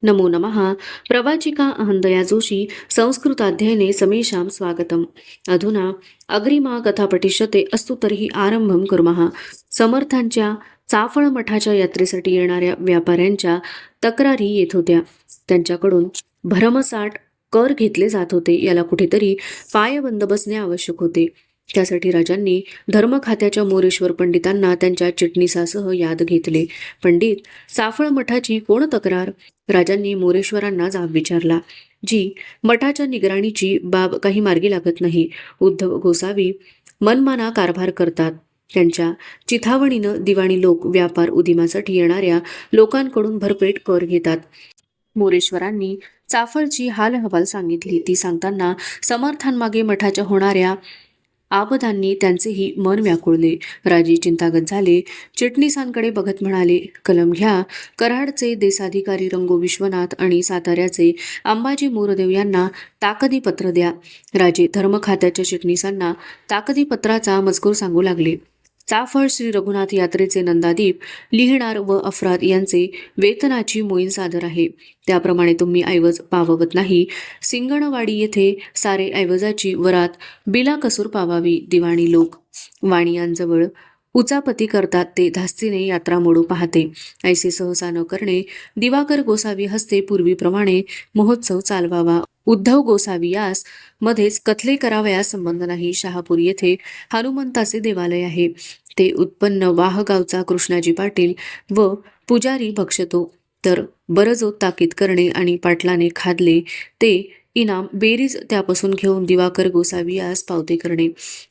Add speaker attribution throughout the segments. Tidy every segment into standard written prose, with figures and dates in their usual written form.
Speaker 1: नमो नमः. प्रवाचिका अहंदया जोशी संस्कृताध्ययने समेषां स्वागतम्. अधुना अग्रिमा कथा पठिष्यते अस्तु तर्हि आरंभं कुर्मः. समर्थांच्या चाफळ मठाच्या यात्रेसाठी येणाऱ्या व्यापाऱ्यांच्या तक्रारी येत होत्या. त्यांच्याकडून भरमसाठ कर घेतले जात होते. याला कुठेतरी पायबंद बसणे आवश्यक होते. त्यासाठी राजांनी धर्मखात्याच्या मोरेश्वर पंडितांना त्यांच्या चिटणीसासह याद घेतले. पंडित, चाफळ मठाची कोण तक्रार? राजांनी मोरेश्वरांना जाब विचारला. जी मठाच्या निगराणीची बाब काही मार्गी लागत नाही. उद्धव गोसावी मनमाना कारभार करतात. त्यांच्या चिथावणीनं दिवाणी लोक व्यापार उदिमासाठी येणाऱ्या लोकांकडून भरपेट कर घेतात. मोरेश्वरांनी चाफळची हालहवाल सांगितली. ती सांगताना समर्थांमागे मठाच्या होणाऱ्या आपदांनी त्यांचेही मन व्याकुळले. राजे चिंतागत झाले. चिटणीसांकडे बघत म्हणाले, कलम घ्या. कराडचे देसाधिकारी रंगो विश्वनाथ आणि साताऱ्याचे अंबाजी मोरदेव यांना ताकदी पत्र द्या. राजे धर्मखात्याच्या चिटणीसांना ताकदी पत्राचा मजकूर सांगू लागले. चाफळ श्री रघुनाथ यात्रेचे नंदादीप लिहिणार व अफराद यांचे वेतनाची मोहीम सादर आहे. त्याप्रमाणे तुम्ही ऐवज पाववत नाही. सिंगणवाडी येथे सारे ऐवजाची वरात बिलाकसूर पावावी. दिवाणी लोक वाणियांजवळ उचापती करतात, ते धास्तीने यात्रा मोडू पाहते. ऐसे सहसा न करणे. दिवाकर गोसावी हस्ते पूर्वीप्रमाणे महोत्सव चालवावा. उद्धव गोसावी यास मध्येच कथले करावयास संबंध नाही. शहापूर येथे हनुमंताचे देवालय आहे. ते उत्पन्न वाहगावचा कृष्णाजी पाटील व पुजारी भक्षतो. तर बरजोत ताकीद करणे आणि पाटलाने खादले ते इनाम बेरीज त्यापासून घेऊन दिवाकर गोसावी यास पावते करणे.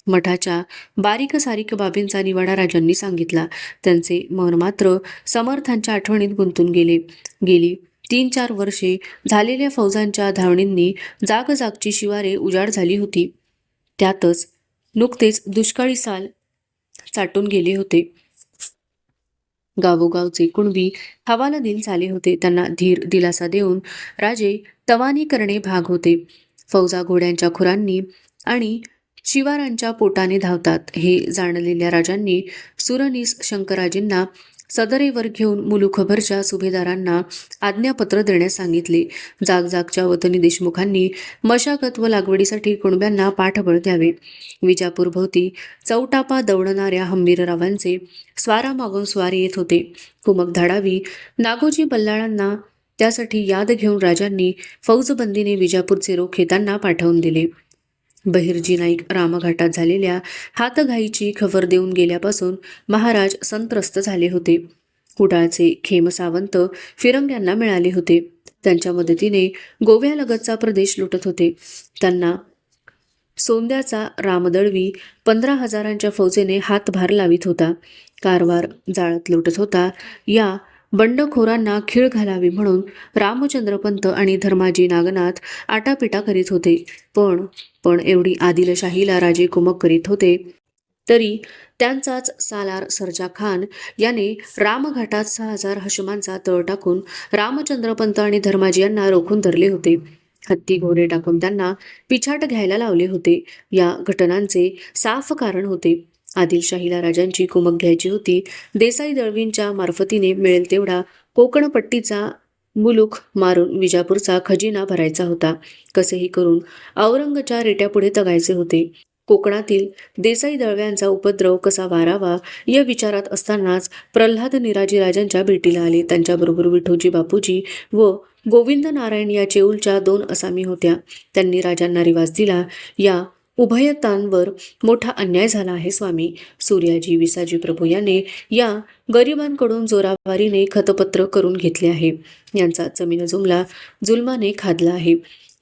Speaker 1: मठाच्या बारीक सारीक बाबींचा निवाडा राजांनी सांगितला. त्यांचे मन मात्र समर्थांच्या आठवणीत गुंतून गेली 3-4 वर्षे झालेल्या फौजांच्या धावणींनी जागजागची शिवारे उजाड झाली होती. त्यातच नुकतेच दुष्काळी साल चाटून गेले होते. गावोगावचे कुणबी हवालदिल झाले होते. त्यांना धीर दिलासा देऊन राजे तवानी करणे भाग होते. फौजा घोड्यांच्या खुरांनी आणि शिवारांच्या पोटाने धावतात. हे जाणलेल्या राजांनी सुरनीस शंकराजींना सदरेवर घेऊन मुलुखभरच्या सुभेदारांना आज्ञापत्र देण्यास सांगितले. जागजागच्या वतनी देशमुखांनी मशागत व लागवडीसाठी कुणब्यांना पाठबळ द्यावे. विजापूरभोवती चौटापा दौडणाऱ्या हंबीररावांचे स्वारामागून स्वार येत होते. कुमक धाडावी. नागोजी बल्लाळांना त्यासाठी याद घेऊन राजांनी फौजबंदीने विजापूरचे रोखे त्यांना पाठवून दिले. बहिर्जी नाईक रामघाटात झालेल्या हातघाईची खबर देऊन गेल्यापासून महाराज संत्रस्त झाले होते. कुडाळचे खेमसावंत फिरंग्यांना मिळाले होते. त्यांच्या मदतीने गोव्यालगतचा प्रदेश लुटत होते. त्यांना सोंद्याचा रामदळवी 15,000 फौजेने हातभार लावित होता. कारभार जाळत लुटत होता. या बंडखोरांना खीळ घालावी म्हणून रामचंद्रपंत आणि धर्माजी नागनाथ आटापिटा करीत होते. पण एवढी आदिलशाहीला राजे कुमक करीत होते तरी त्यांचाच सालार सरजा खान याने रामघाटात 6,000 हशमांचा तळ टाकून रामचंद्रपंत आणि धर्माजी यांना रोखून धरले होते. हत्ती घोडे टाकून त्यांना पिछाट घ्यायला लावले होते. या घटनांचे साफ कारण होते. आदिलशाहीला राजांची कुमक घ्यायची होती. देसाई दळवींच्या मार्फतीने मिळेल तेवढा कोकणपट्टीचा मुलूक मारून विजापूरचा खजिना भरायचा होता. कसेही करून औरंगच्या रेट्यापुढे तगायचे होते. कोकणातील देसाई दळव्यांचा उपद्रव कसा वारावा या विचारात असतानाच प्रल्हाद निराजी राजांच्या भेटीला आले. त्यांच्याबरोबर विठोजी बापूजी व गोविंद नारायण या चेऊलच्या 2 असामी होत्या. त्यांनी राजांना रिवाज दिला. या उभयतांवर मोठा अन्याय झाला आहे स्वामी. सूर्याजी विसाजी प्रभू याने या गरिबांकडून जोरावारीने खतपत्र करून घेतले आहे. यांचा जमीन जुलमाने खादला आहे.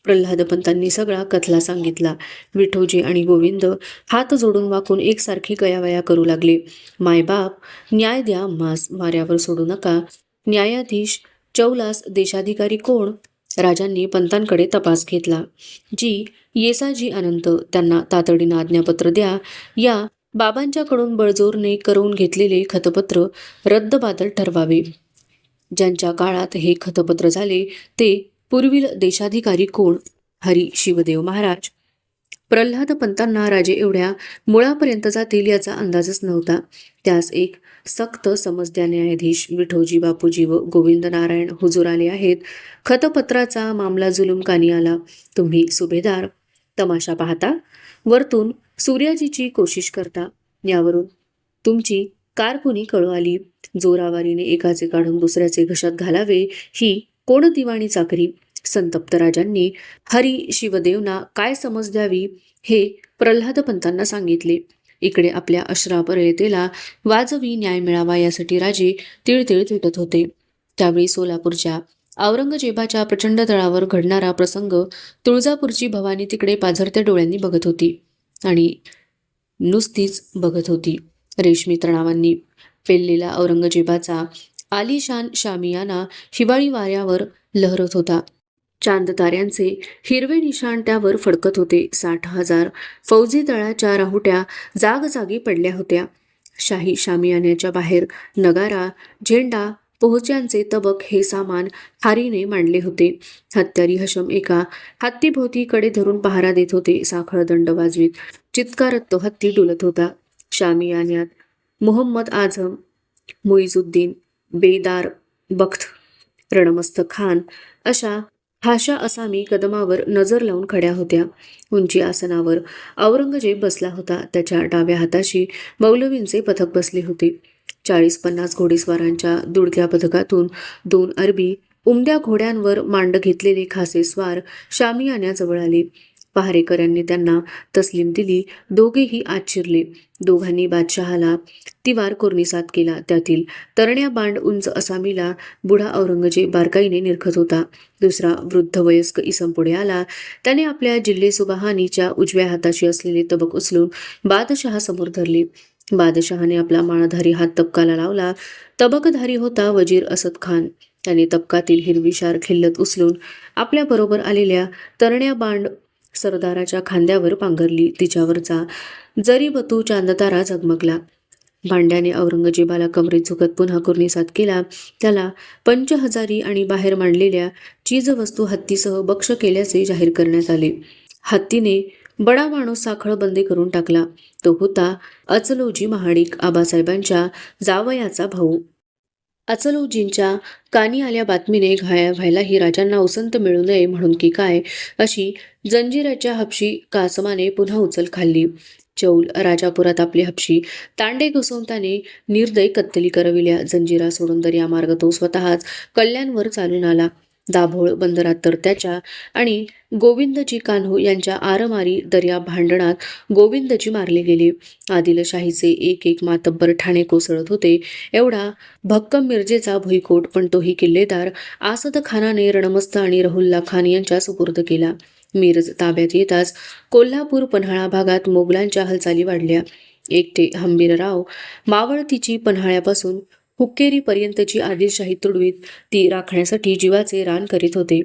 Speaker 1: प्रल्हादपंतांनी सगळा कथला सांगितला. विठोजी आणि गोविंद हात जोडून वाकून एकसारखे गयावया करू लागले. मायबाप, न्याय द्या आम्हास, माऱ्यावर सोडू नका. न्यायाधीश चौलास देशाधिकारी कोण? राजांनी पंतांकडे तपास घेतला. जी येसाजी अनंत, त्यांना तातडीनं आज्ञापत्र द्या. या बाबांच्याकडून बळजोरने करून घेतलेले खतपत्र रद्दबातल ठरवावे. ज्यांच्या काळात हे खतपत्र झाले ते पूर्वील देशाधिकारी कोण? हरी शिवदेव महाराज. प्रल्हाद पंतांना राजे एवढ्या मुळापर्यंत जातील याचा अंदाजच नव्हता. त्यास एक सक्त समजद्या न्यायाधीश विठोजी बापूजी व गोविंद नारायण हुजूर आले आहेत. खतपत्राचा मामला जुलूमकानी आला. तुम्ही सुभेदार तमाशा पाहता, वरतून सूर्याजीची कोशिश करता. यावरून तुमची कारकुनी कळू आली. जोरावारीने एकाचे काढून दुसऱ्याचे घशात घालावे ही कोण दिवाणी चाकरी. संतप्त राजांनी हरी शिवदेवना काय समज द्यावी हे प्रल्हादपंतांना सांगितले. इकडे आपल्या अश्राप रयतेला वाजवी न्याय मिळावा यासाठी राजे तिळतिळ तुटत होते. त्यावेळी सोलापूरच्या औरंगजेबाच्या प्रचंड दळावर घडणारा प्रसंग तुळजापूरची भवानी तिकडे पाझरत्या डोळ्यांनी बघत होती. आणि नुसतीच बघत होती. रेशमी तणावांनी पेललेला औरंगजेबाचा आलिशान शामियाना हिवाळी वाऱ्यावर लहरत होता. चांद ताऱ्यांचे हिरवे निशाण त्यावर फडकत होते. 60,000 फौजी दळाच्या राहुट्या जागजागी पडल्या होत्या. शाही शामियान्याच्या बाहेर नगारा, झेंडा, पोहोच्यांचे तबक हे सामान हारीने मांडले होते. हत्यारी हशम एका हत्तीभोवती कडे धरून पहारा देत होते. साखळ दंड वाजवीत चित्कारत तो हत्ती डुलत होता. शामियान्यात मोहम्मद आझम, मुइजुद्दीन, बेदार बख्त, रणमस्त खान अशा हाशा असामी कदमावर नजर लावून खड्या होत्या. उंची आसनावर औरंगजेब बसला होता. त्याच्या डाव्या हाताशी मौलवींचे पथक बसले होते. 40-50 घोडेस्वारांच्या दुडक्या पथकातून 2 अरबी उमद्या घोड्यांवर मांड घेतलेले खासे स्वार शामियान्याजवळ आले. पहारेकऱ्यांनी त्यांना तस्लीम दिली. दोघेही आत शिरले. दोघांनी बादशहाला तिवार कोर्निसात केला. त्यातील तरण्या बांड उंच असामीला बुढा औरंगजेब बारकाईने निरखत होता. दुसरा वृद्ध वयस्क इसम पुढे आला. त्याने आपल्या जिल्हे सुबाहानीच्या उजव्या हाताशी असलेले तबक उचलून बादशहासमोर धरले. बादशहाने आपला माळधारी हात तबकाला लावला. तबकधारी होता वजीर असद खान. त्याने तबकातील हिरवीशार खिल्लत उचलून आपल्या बरोबर आलेल्या तरण्या बांड सरदाराच्या खांद्यावर पांघरली. तिच्यावरचा जरीबतू चांदतारा झगमगला. भांड्याने औरंगजेबाला कमरेत झुकत पुन्हा कुर्निसात केला. त्याला 5,000 आणि बाहेर मांडलेल्या चीजवस्तू हत्तीसह बक्ष केल्याचे जाहीर करण्यात आले. हत्तीने बडा माणूस साखळ बंदी करून टाकला. तो होता अचलौजी महाडिक, आबासाहेबांच्या जावयाचा भाऊ. अचलौजींच्या कानी आल्या बातमीने घाया व्हायलाही राजांना उसंत मिळू नये म्हणून की काय अशी जंजिराच्या हपशी कासमाने पुन्हा उचल खाल्ली. चौल राजापुरात आपली हपशी तांडे घुसवून त्याने निर्दय कत्तली करविल्या. जंजिरा सोडून दर्यामार्ग तो स्वतःच कल्याणवर चालून आला. दाभोळ बंदरात तर त्याच्या आणि गोविंदजी कान्हो यांच्या आरमारी दर्या भांडणात गोविंदजी मारले गेले. आदिलशाहीचे एक मातब्बर ठाणे कोसळत होते. एवढा भक्कम मिर्जेचा भुईकोट, पण तोही किल्लेदार आसद खानाने रणमस्त आणि रहुल्ला खान यांच्या सुपूर्द केला. मिरज ताब्यात येताच कोल्हापूर पन्हाळा भागात मोगलांच्या हालचाली वाढल्या. एकटे हंबीरराव मावळतीची पन्हाळ्यापासून हुक्केरीपर्यंतची आदिलशाही तुडवीत ती राखण्यासाठी जीवाचे रान करीत होते.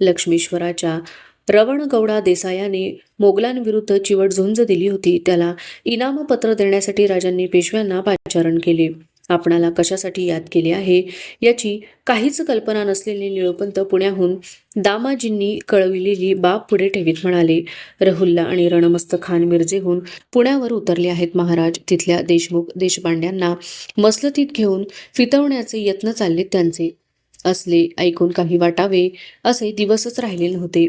Speaker 1: लक्ष्मीश्वराच्या रवणगौडा देसायाने मोगलांविरुद्ध चिवट झुंज दिली होती. त्याला इनामपत्र देण्यासाठी राजांनी पेशव्यांना पाचारण केले. आपणाला कशासाठी याद केले आहे याची काहीच कल्पना नसलेले निळोपंत पुण्याहून दामाजींनी कळविलेली बाब पुढे ठेवीत म्हणाले, रहुल्ला आणि रणमस्त खान मिरजेहून पुण्यावर उतरले आहेत महाराज. तिथल्या देशमुख देशपांड्यांना मसलतीत घेऊन फितवण्याचे यत्न चाललेत त्यांचे. असले ऐकून काही वाटावे असे दिवसच राहिले नव्हते.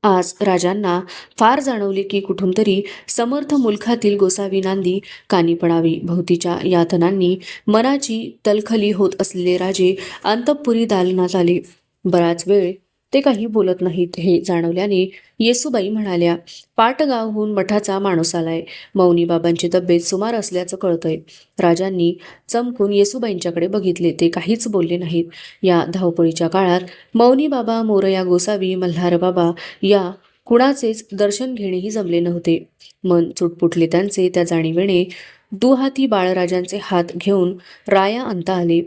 Speaker 1: आज राजांना फार जाणवले की कुठून तरी समर्थ मुलखातील गोसावी नांदी कानी पडावी. भोवतीच्या यातनांनी मनाची तलखली होत असलेले राजे अंतःपुरी दालनात आले. बराच वेळ ते काही बोलत नाहीत हे जाणवल्याने येसूबाई म्हणाल्या, पाटगावहून मठाचा माणूस आलाय. मौनी बाबांची तब्येत सुमार असल्याचं कळतंय. राजांनी चमकून येसूबाईंच्याकडे बघितले. ते काहीच बोलले नाहीत. या धावपळीच्या काळात मौनी बाबा, मोरया गोसावी, मल्हार बाबा या कुणाचेच दर्शन घेणेही जमले नव्हते. मन चुटपुटले त्यांचे. त्या जाणीवेने दुहाती बाळराजांचे हात घेऊन राया अंता आले.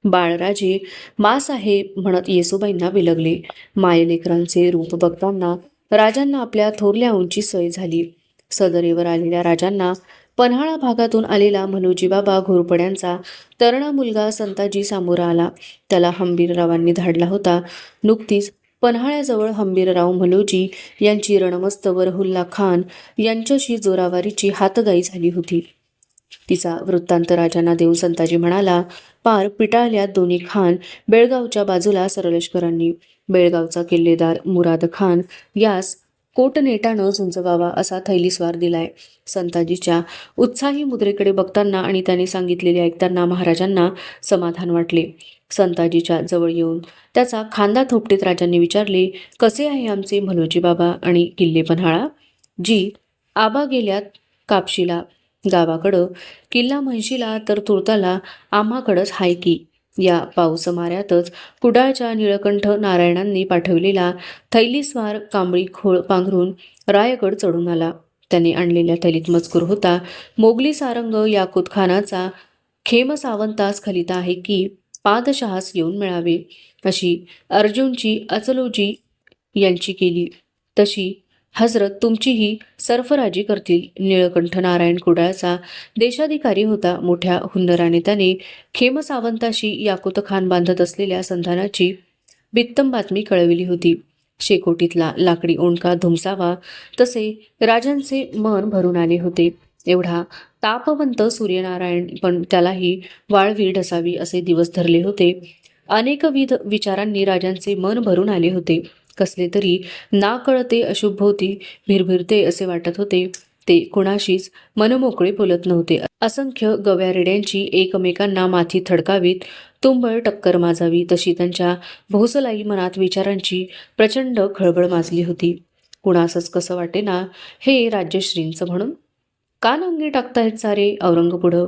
Speaker 1: बाळराजे मासाहेब म्हणत येसूबाईंना विलगले. मायलेकरांचे रूप बघताना राजांना आपल्या थोरल्या उंची सय झाली. सदरेवर आलेल्या राजांना पन्हाळा भागातून आलेला मलोजी बाबा घोरपड्यांचा तरणा मुलगा संताजी सामोरा आला. त्याला हंबीररावांनी धाडला होता. नुकतीच पन्हाळ्याजवळ हंबीरराव मलोजी यांची रणमस्त व रहुल्ला खान यांच्याशी जोरावारीची हातगाई झाली होती. तिचा वृत्तांत राजांना देऊन संताजी म्हणाला, पार पिटाळल्यात दोन्ही खान बेळगावच्या बाजूला सरलष्करांनी. बेळगावचा किल्लेदार मुराद खान यास कोटनेटानं झुंजवावा असा थैलीस्वार दिलाय. संताजीच्या उत्साही मुद्रेकडे बघताना आणि त्यांनी सांगितलेले ऐकताना महाराजांना समाधान वाटले. संताजीच्या जवळ येऊन त्याचा खांदा थोपटीत राजांनी विचारले, कसे आहे आमचे म्हलोजी बाबा आणि किल्ले पन्हाळा? जी आबा गेल्यात कापशीला गावाकडं, किल्ला म्हणशीला तर तुरताला आम्हाकडंच हाय की. या पाऊसमाऱ्यातच कुडाळच्या निळकंठ नारायणांनी पाठवलेला थैलीस्वार कांबळी खोळ पांघरून रायगड चढून आला. त्याने आणलेल्या थैलीत मजकूर होता, मोगली सारंग याकूत खानाचा खेम सावंतास खलिता आहे की पादशहास येऊन मिळावे. अशी अर्जुनची अचलोजी यांची केली तशी हजरत तुमचीही सरफराजी करतील. निळकंठ नारायण कुडाळचा देशाधिकारी होता. मोठ्या हुन्नराने त्याने खेम सावंताशी याकुत खान बांधत असलेल्या संधानाची बित्तम बातमी कळविली होती. शेकोटीतला लाकडी ओंडका धुमसावा तसे राजांचे मन भरून आले होते. एवढा तापवंत सूर्यनारायण पण त्यालाही वाळवी ढसावी असे दिवस धरले होते. अनेकविध विचारांनी राजांचे मन भरून आले होते. कसले तरी ना कळते अशुभभोवती भिरभिरते असे वाटत होते. ते कुणाशीच मनमोकळे बोलत नव्हते. असंख्य गव्यारेड्यांची एकमेकांना माथी थडकावीत तुंबळ टक्कर माजावी तशी त्यांच्या भोसलाई मनात विचारांची प्रचंड खळबळ माजली होती. कुणासच कसं वाटेना हे राज्यश्रींचं म्हणून. का नांगी टाकतायत सारे औरंगपुढं?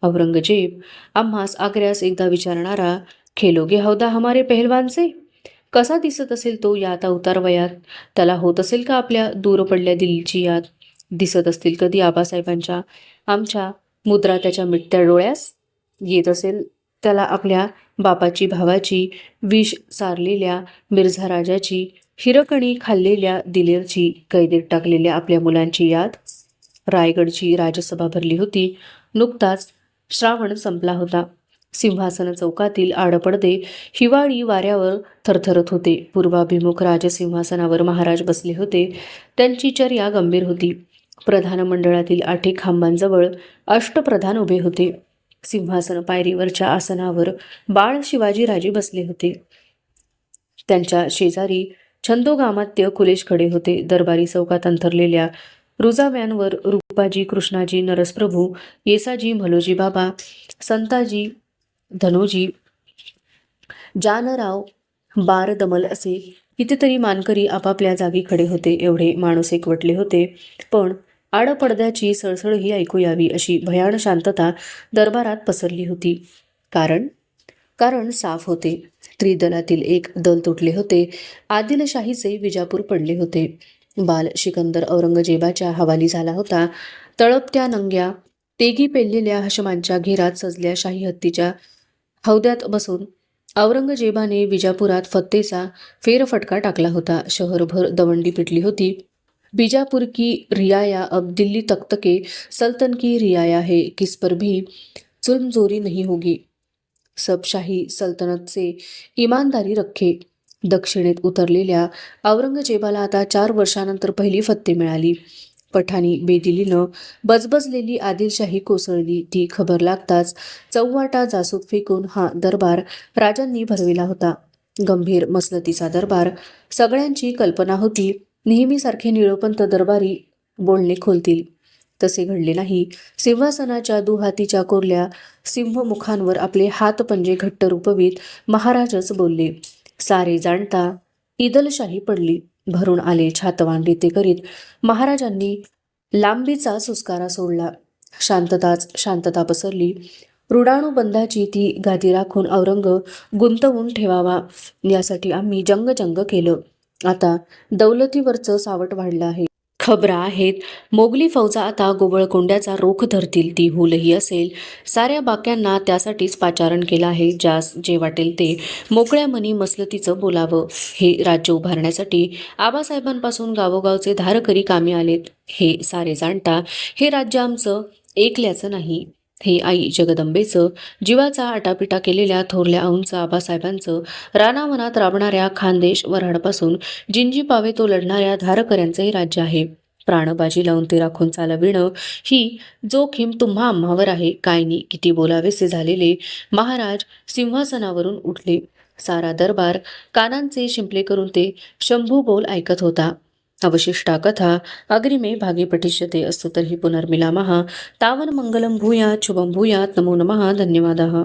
Speaker 1: औरंगजेब आम्हास आग्र्यास एकदा विचारणारा, खेलोगे हौदा हमारे पहलवानचे? कसा दिसत असेल तो या आता उतार वयात? त्याला होत असेल का आपल्या दूर पडल्या दिल्लीची याद? दिसत असतील कधी आबासाहेबांच्या आमच्या मुद्रा त्याच्या मिटत्या डोळ्यास? येत असेल त्याला आपल्या बापाची भावाची विष सारलेल्या मिर्झा राजाची हिरकणी खाल्लेल्या दिलेरची कैदेत टाकलेल्या आपल्या मुलांची याद? रायगडची राजसभा भरली होती. नुकताच श्रावण संपला होता. सिंहासन चौकातील आडपडदे हिवाळी वाऱ्यावर थरथरत होते. पूर्वाभिमुख राजसिंहासनावर महाराज बसले होते. त्यांची चर्या गंभीर होती. प्रधान मंडळातील 8 खांबांजवळ अष्टप्रधान उभे होते. सिंहासन पायरीवरच्या आसनावर बाळ शिवाजीराजे बसले होते. त्यांच्या शेजारी छंदोगामात्य कुलेश खडे होते. दरबारी चौकात अंथरलेल्या रुजाव्यांवर रूपाजी, कृष्णाजी, नरसप्रभू, येसाजी, म्हलोजी बाबा, संताजी, धनोजी, जानराव, बारदमल असे कितीतरी मानकरी आपापल्या जागी खडे होते. एवढे माणूस एकवटले होते, पण आडपडद्याची सळसळही ऐकू यावी अशी भयान शांतता दरबारात पसरली होती. कारण साफ होते. त्रिदलातील एक दल तुटले होते. आदिलशाहीचे विजापूर पडले होते. बाल सिकंदर औरंगजेबाच्या हवाली झाला होता. तळपत्या नंग्या तेगी पेललेल्या हशमांच्या घेरात सजल्या शाही हत्तीच्या हौद्यात बसून औरंगजेबाने विजापुरात फत्तेचा फेरफटका टाकला होता. शहरभर दवंडी पिटली होती. बीजापुर की रियाया अब दिल्ली तख्त के सल्तन की रियाया है, किस पर भी जुल्मजोरी नहीं होगी. सब शाही सल्तनत से ईमानदारी रखे. दक्षिणेत उतरलेल्या औरंगजेबाला आता 4 वर्षानंतर पहिली फत्ते मिळाली. पठाणी बेदिलीनं बजबजलेली आदिलशाही कोसळली. ती खबर लागताच चौवाटा जासूद फेकून हा दरबार राजांनी भरविला होता. गंभीर मसलतीचा दरबार. सगळ्यांची कल्पना होती नेहमीसारखे निळोपंत दरबारी बोलणे खोलतील. तसे घडले नाही. सिंहासनाच्या दुहातीच्या कोरल्या सिंहमुखांवर आपले हात पंजे घट्ट रूपवीत महाराजच बोलले. सारे जाणता ईदलशाही पडली. भरून आले छातवांडी ते करीत महाराजांनी लांबीचा सुस्कारा सोडला. शांतता पसरली. रुडाणूबंदाची ती गादी राखून औरंग गुंतवून ठेवावा यासाठी आम्ही जंग केलं. आता दौलतीवरचं सावट वाढलं आहे. खबरा आहेत मोगली फौजा आता गोवळकोंड्याचा रोख धरतील. ती हुलही असेल. साऱ्या बाक्यांना त्यासाठीच पाचारण केलं आहे. ज्यास जे वाटेल ते मोकळ्या मनी मसलतीचं बोलावं. हे राज्य उभारण्यासाठी आबासाहेबांपासून गावोगावचे धारकरी कामी आलेत. हे सारे जाणता हे राज्य आमचं एकल्याचं नाही. हे आई जगदंबेचं, जीवाचा आटापिटा केलेल्या थोरल्या औंचं, आबासाहेबांचं, रानावनात राबणाऱ्या खानदेश वऱ्हाडपासून जिंजी पावे तो लढणाऱ्या धारकऱ्यांचंही राज्य आहे. प्राणबाजी लावून ते राखून चालविणं ही जोखीम तुम्हा आम्हावर आहे. काय नी किती बोलावेसे झालेले महाराज सिंहासनावरून उठले. सारा दरबार कानांचे शिंपले करून ते शंभू बोल ऐकत होता. अवशिष्टा कथा अग्रिमे भागे पठिष्यते. अस्तु तर्हि पुनर्मिलामः. तावन् मङ्गलं भूयात् शुभं भूयात्. नमो नमः. धन्यवादः.